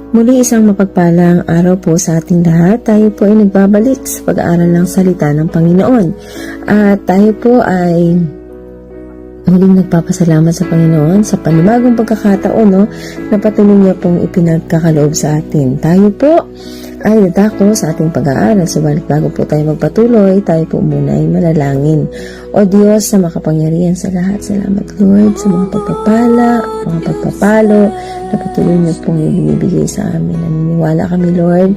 Muli isang mapagpalang araw po sa ating lahat. Tayo po ay nagbabalik sa pag-aaral ng salita ng Panginoon. At tayo po ay muling nagpapasalamat sa Panginoon sa panibagong pagkakataon na patuloy niya pong ipinagkakaloob sa atin. Tayo po ay dadako sa ating pag-aaral. Subalit bago po tayo magpatuloy, tayo po muna ay manalangin. O Diyos sa makapangyarihan sa lahat, salamat Lord sa mga pagpapala, mga pagpapalo na patuloy niyo pong ibinibigay sa amin. Naniniwala kami Lord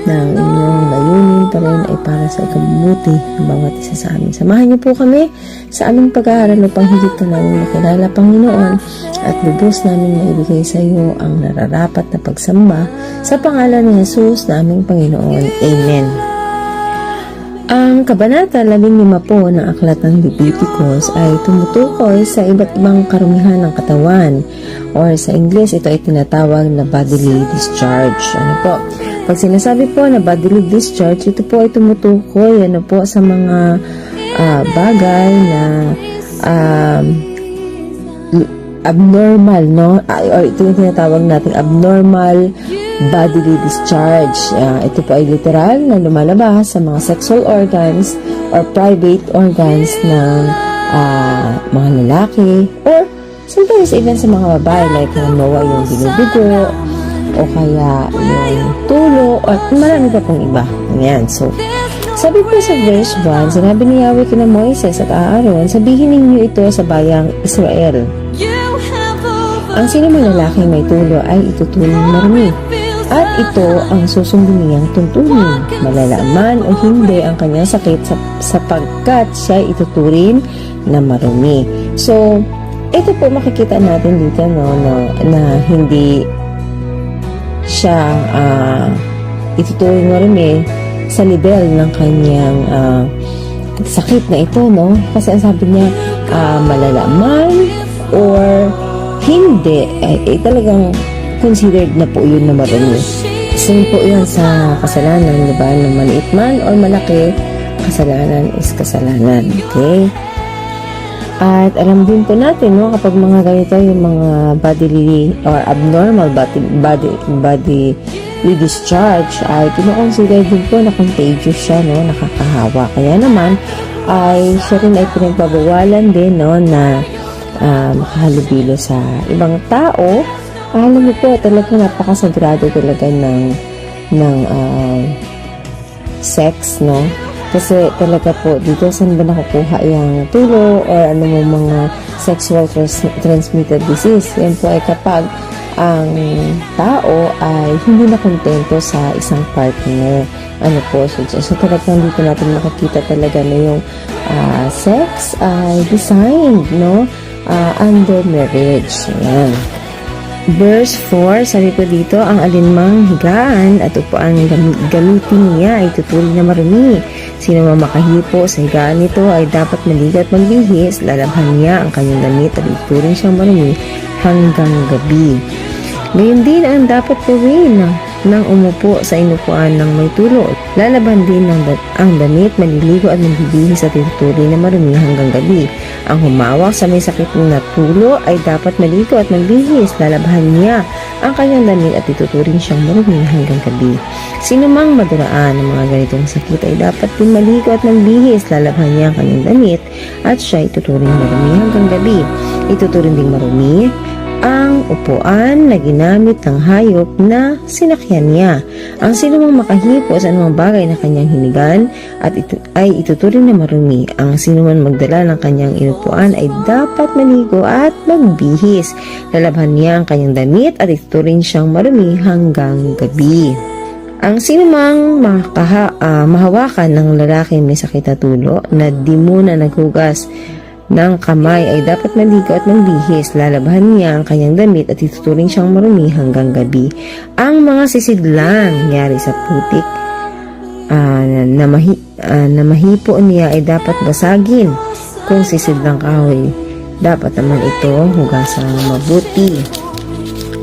na ang inyong layunin pa rin ay para sa ikabubuti ng bawat isa sa amin. Samahan niyo po kami sa aming pag-aaral upang higit na namin makilala Panginoon at lubos namin maibigay sa iyo ang nararapat na pagsamba sa pangalan ni Jesus na aming Panginoon. Amen. Ang Kabanata 15 po ng Aklat ng Leviticus ay tumutukoy sa iba't ibang karumihan ng katawan or sa English ito ay tinatawag na bodily discharge. Ano po? Pag sinasabi po na bodily discharge, ito po ay tumutukoy po sa mga bagay na abnormal, or ito yung tinatawag natin abnormal bodily discharge. Ito po ay literal na lumalabas sa mga sexual organs or private organs ng mga lalaki or sometimes even sa mga babae like halimbawa yung binudugo o kaya yung tulo at marami pa pong iba. Ayan. So, sabi po sa verse 1, sinabi ni Yahweh kina Moises at Aaron, sabihin ninyo ito sa bayang Israel. Ang sino man lalaking may tulo ay ituturing marumi. At ito ang susundin niyang tuntunin, malala man o hindi ang kanyang sakit sapagkat siya ituturing na marumi. So, ito po makikita natin dito na hindi siya ituturing marumi sa level ng kanyang sakit na ito, kasi ang sabi niya malala man or hindi, talagang considered na po yun na marumi. Same po yun sa kasalanan, diba? Na maliit man or malaki, kasalanan is kasalanan. Okay? At alam din po natin, kapag mga ganito, yung mga bodily or abnormal body discharge, ay kinoconsider din po na contagious siya, nakakahawa. Kaya naman, ay siya rin ay pinagbabawalan din, na makahalubilo sa ibang tao. Alam mo po, talaga napakasagrado talaga ng sex, kasi talaga po, dito saan ba nakukuha yung tulo or ano mo mga sexual transmitted disease. Yan po ay kapag ang tao ay hindi na kontento sa isang partner. So talagang dito natin makikita talaga na yung sex ay designed, under marriage. Ayan. Verse 4, sabi ko dito, ang alinmang higaan at upuan gamitin niya ay tuturing na marumi. Sino man makahipo sa higaan nito ay dapat maligo at magbihis, lalabhan niya ang kanyang damit at ituturing siyang marumi hanggang gabi. Ngayon din ang dapat gawin ng umupo sa inupuan ng may tulo. Lalaban din ang damit, maliligo at magbibihis at ituturing na marumi hanggang gabi. Ang humawak sa may sakit na tulo ay dapat maligo at magbihis. Lalabhan niya ang kanyang damit at ituturing siyang marumi hanggang gabi. Sino mang maduraan ng mga ganitong sakit ay dapat din maligo at magbihis. Lalabhan niya ang kanyang damit at siya ituturing marumi hanggang gabi. Ituturing ding marumi ang upuan na ginamit ng hayop na sinakyan niya. Ang sinumang makahipo sa anumang bagay na kanyang hinigan ay ituturing na marumi. Ang sinuman magdala ng kanyang inupuan ay dapat maligo at magbihis. Lalabhan niya ang kanyang damit at ituturing siyang marumi hanggang gabi. Ang sinumang mahawakan ng lalaki may sakit na tulo na di muna naghugas ng kamay ay dapat maligo at magbihis. Lalabhan niya ang kanyang damit at ituturing siyang marumi hanggang gabi. Ang mga sisidlang nangyari sa putik na mahipo niya ay dapat basagin. Kung sisidlang kahoy, dapat naman ito hugasang mabuti.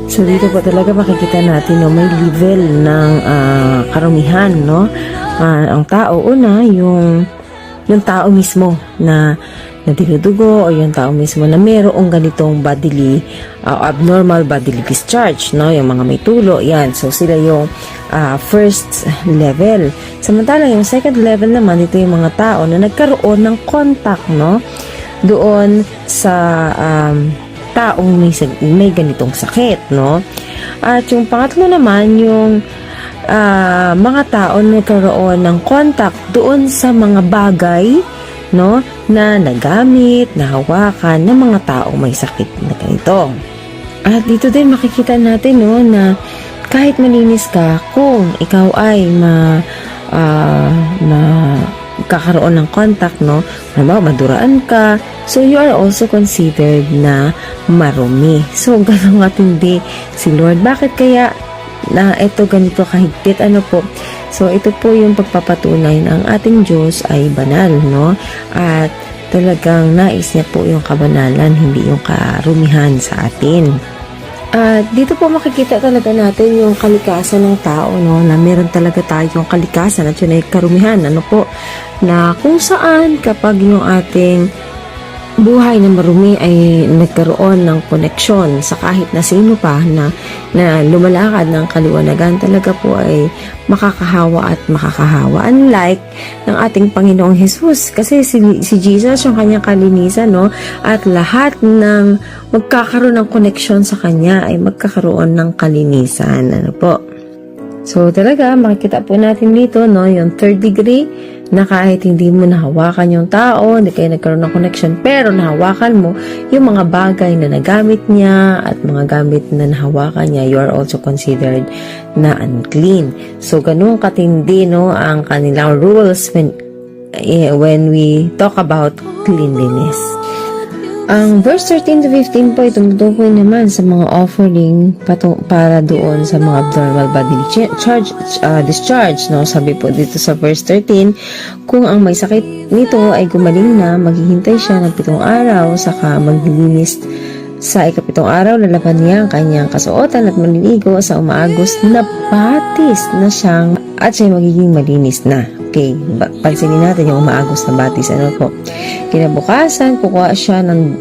So dito po talaga makikita natin may level ng karumihan, ang tao una yung yung tao mismo na dinudugo o yung tao mismo na mayroong ganitong bodily abnormal bodily discharge, no? Yung mga may tulo, yan. So, sila yung first level. Samantalang yung second level naman, ito yung mga tao na nagkaroon ng contact, no? Doon sa taong may ganitong sakit, no? At yung pangatlo naman, yung mga tao na nagkaroon ng contact doon sa mga bagay, no, na nagamit, nahawakan ng mga taong may sakit na ganito. At dito din makikita natin, no, na kahit malinis ka, kung ikaw ay kakaroon ng contact, no, maduraan ka, so you are also considered na marumi. So, ganun katindi si Lord. Bakit kaya na ito ganito kahigpit? Ano po? So, ito po yung pagpapatunay na ang ating Diyos ay banal, no? At talagang nais niya po yung kabanalan, hindi yung karumihan sa atin. At dito po makikita talaga natin yung kalikasan ng tao, no? Na meron talaga tayong kalikasan at yun ay karumihan. Ano po? Na kung saan kapag yung ating buhay na marumi ay nagkaroon ng koneksyon sa kahit na sino pa na lumalakad ng kaliwanagan, talaga po ay makakahawa at makakahawa. Unlike ng ating Panginoong Jesus, kasi si Jesus yung kanyang kalinisan, no? At lahat ng magkakaroon ng koneksyon sa kanya ay magkakaroon ng kalinisan. Ano po? So talaga makikita po natin dito, no, yung third degree, na kahit hindi mo nahawakan yung tao, hindi kayo nagkaroon ng connection, pero nahawakan mo yung mga bagay na nagamit niya at mga gamit na nahawakan niya, you are also considered na unclean. So, ganun katindi, no, ang kanilang rules when we talk about cleanliness. Ang verse 13 to 15 po, tumutukoy naman sa mga offering para doon sa mga abnormal bodily discharge, no? Sabi po dito sa verse 13, kung ang may sakit nito ay gumaling na, maghihintay siya ng 7 araw, saka maglilinis sa ika-7 araw, lalaban niya ang kanyang kasuotan at maliligo sa umaagos na batis na siyang at siya magiging malinis na. Okay, pansinin natin yung umaagos na batis. Ano po? Kinabukasan, kukuha siya ng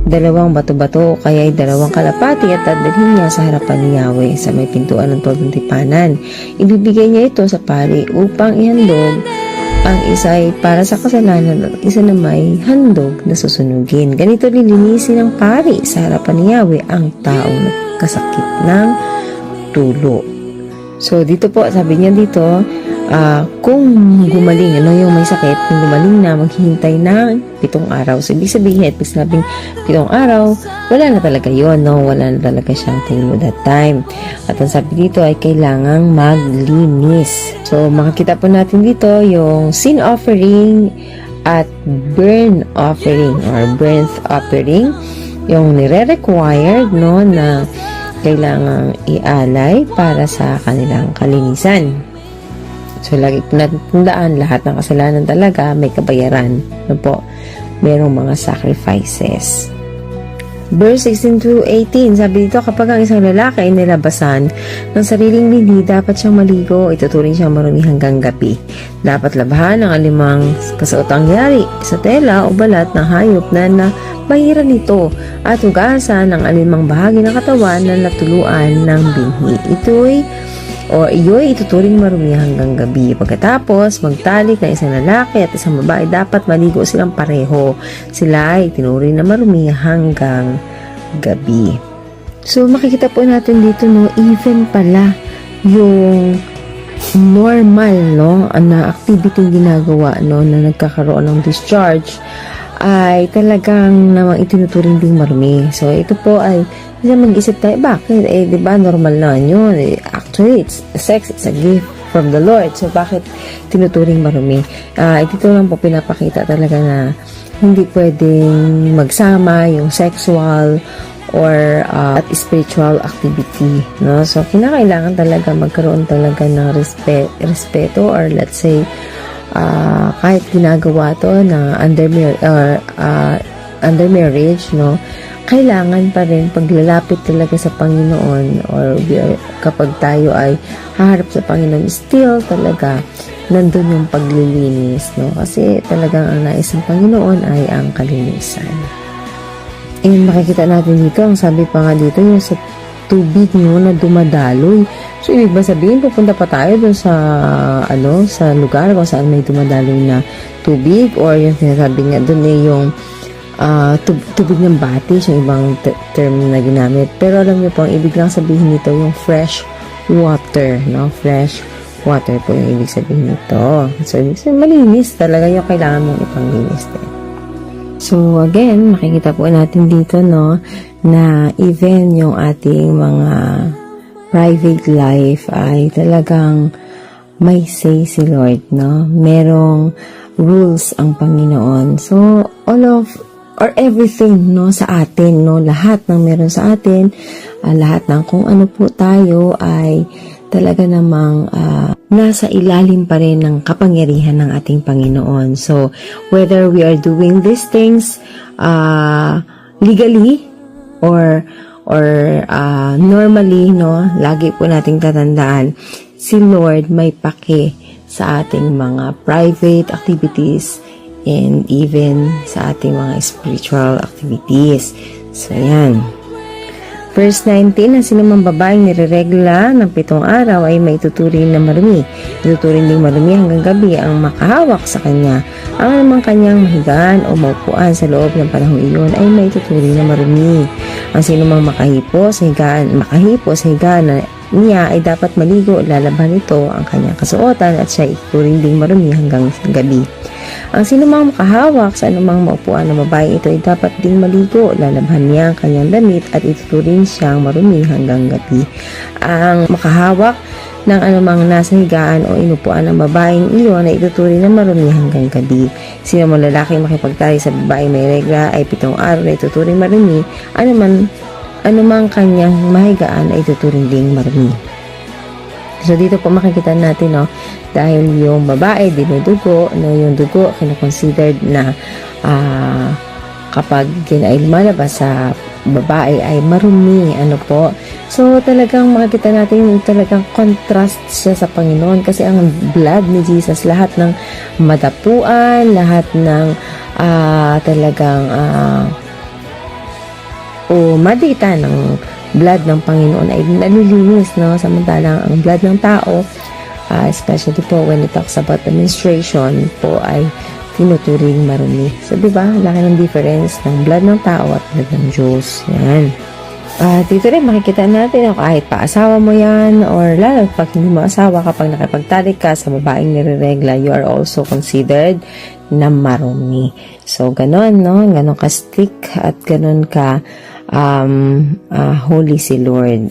2 bato-bato, kaya ay 2 kalapati at dadalhin niya sa harapan ni Yahweh sa may pintuan ng tulong tipanan. Ibibigay niya ito sa pari upang ihandog. Ang isa ay para sa kasalanan at isa na may handog na susunugin. Ganito lilinisin ng pari sa harapan ni Yahweh ang taong nagkasakit ng tulo. So, dito po, sabi niya dito, kung gumaling, ano yung may sakit, kung gumaling na, maghihintay ng 7 araw. So, ibig sabihin, 7 araw, wala na talaga yun, no? Wala na talaga siyang tulo that time. At ang sabi dito ay kailangang maglinis. So, makikita po natin dito yung sin offering at burn offering or burnt offering, yung nire-required, no, na kailangang ialay para sa kanilang kalinisan. So, lagi po natin tandaan, lahat ng kasalanan talaga may kabayaran. Ano po? Merong mga sacrifices. Verse 16 to 18, sabi dito, kapag ang isang lalaki ay nilabasan ng sariling lindi, dapat siyang maligo, ituturing siyang marumi hanggang gabi. Dapat labahan ang alimang kasuotang yari sa tela o balat ng hayop na bahira nito at hugasan ng alimang bahagi ng katawan na natuluan ng binhi. Iyo'y ituturing marumi hanggang gabi. Pagkatapos, magtalik na isang lalaki at isang babae, dapat maligo silang pareho. Sila ay tinuring na marumi hanggang gabi. So, makikita po natin dito, no, even pala yung normal, no, na activity ginagawa, no, na nagkakaroon ng discharge, ay talagang namang itinuturing ding marumi. So, ito po ay mag-isip tayo, bakit? Diba, normal na yun. Actually, sex is a gift from the Lord. So, bakit tinuturing marumi? Ito lang po pinapakita talaga na hindi pwedeng magsama yung sexual or at spiritual activity, no? So, kinakailangan talaga magkaroon talaga ng respeto or let's say, kahit ginagawa to na under marriage, no, kailangan pa rin paglalapit talaga sa Panginoon or kapag tayo ay haharap sa Panginoon, still talaga nandun yung paglilinis, no? Kasi talagang ang nais ng Panginoon ay ang kalinisan. And makikita natin dito, ang sabi pa nga dito, yung sa tubig, no, na dumadaloy. So, ibig ba sabihin, pupunta pa tayo dun sa, sa lugar kung saan may dumadaloy na tubig, or yung sinasabi nga dun yung tubig ng batis, yung ibang term na ginamit. Pero alam niyo po, ang ibig lang sabihin nito, yung fresh water, no? Fresh water po yung ibig sabihin nito. So, ibig sabihin, malinis talaga yung kailangan mong ipanglinis din. So, again, makikita po natin dito, no, na even yung ating mga private life ay talagang may say si Lord, no? Merong rules ang Panginoon. So, everything, no, sa atin, no, lahat ng meron sa atin, lahat ng kung ano po tayo ay talaga namang nasa ilalim pa rin ng kapangyarihan ng ating Panginoon. So, whether we are doing these things legally or normally, no, lagi po nating tatandaan, si Lord may pake sa ating mga private activities and even sa ating mga spiritual activities. So, yan. Verse 19, ang sinumang babaeng nireregla ng 7 araw ay may tuturing na marumi. Ituturing ding marumi hanggang gabi ang makahawak sa kanya. Ang namang kanyang mahigaan o maupuan sa loob ng panahong iyon ay may tuturing na marumi. Ang sinumang makahipo sa higaan niya ay dapat maligo, lalaban ito ang kanyang kasuotan at siya ituturing ding marumi hanggang gabi. Ang sinumang makahawak sa anumang maupuan ng babae ito ay dapat ding maligo, lalabhan niya ang kanyang damit at ituturing siyang marumi hanggang gabi. Ang makahawak ng anumang nasa higaan o inupuan ng babaeng iyon ay ituturing na marumi hanggang gabi. Sinumang lalaki makipagtali sa babaeng may regla ay 7 araw na ituturing marumi, anumang kanyang mahigaan ay ituturing ding marumi. So, dito po makikita natin, no, dahil yung babae dinudugo, no, yung dugo kinoconsidered na kapag yun ay lumalabas sa babae ay marumi, ano po. So, talagang makikita natin talagang contrast siya sa Panginoon kasi ang blood ni Jesus, lahat ng madapuan, lahat ng talagang madita ng blood ng Panginoon ay nalilinis, no? Samantalang ang blood ng tao, especially po when it talks about the menstruation po, ay tinuturing marumi. So, diba? Laki ng difference ng blood ng tao at blood ng Diyos. Yan. Dito rin makikita natin, kahit pa asawa mo yan, or lalo pag hindi mo asawa, kapag nakipagtalik ka sa babaeng nireregla, you are also considered na marumi. So, ganon, no? Ganon ka strict at ganon ka holy si Lord.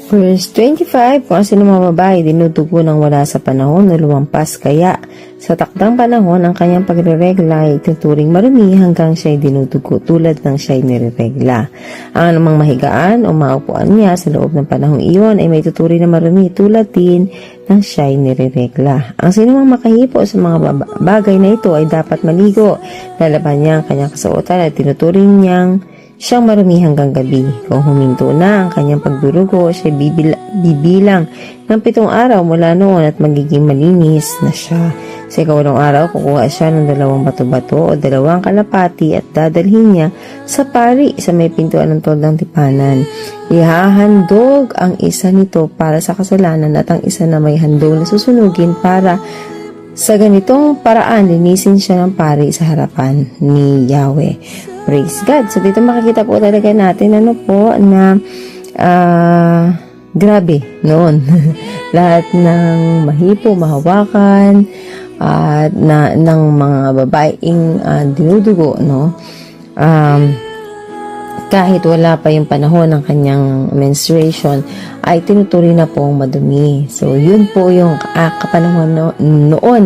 Verse 25, kung ang sinumang babae dinudugo ng wala sa panahon o lumampas kaya sa takdang panahon ang kanyang pagreregla ay tuturing marumi hanggang siya'y dinudugo tulad ng siya'y nireregla. Ang anumang mahigaan o maupuan niya sa loob ng panahong iyon ay may tuturing na marumi tulad din ng siya'y nireregla. Ang sinumang makahipo sa mga bagay na ito ay dapat maligo. Lalaban niya ang kanyang kasuotan at tinuturing niyang siyang marumi hanggang gabi. Kung huminto na ang kanyang pagdurugo, siya bibilang ng 7 araw mula noon at magiging malinis na siya. Sa 8 araw, kukuha siya ng 2 bato-bato o 2 kalapati at dadalhin niya sa pari sa may pintuan ng toldang tipanan. Ihahandog ang isa nito para sa kasalanan at ang isa na may handog na susunugin para sa ganitong paraan linisin siya ng pari sa harapan ni Yahweh. Praise God. So, dito makikita po talaga natin, na grabe noon. Lahat ng mahipo, mahawakan, ng mga babaeng dinudugo, no? Kahit wala pa yung panahon ng kanyang menstruation, ay tinuturi na pong madumi. So, yun po yung kapanahon noon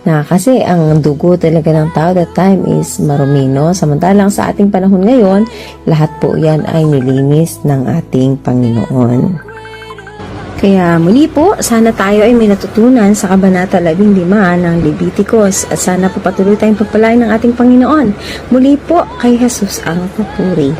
na kasi ang dugo talaga ng tao that time is marumi, no? Samantalang sa ating panahon ngayon, lahat po yan ay nilinis ng ating Panginoon. Kaya muli po, sana tayo ay may natutunan sa Kabanata 15 ng Leviticus at sana po patuloy tayong pagpalain ng ating Panginoon. Muli po, kay Jesus ang papuri.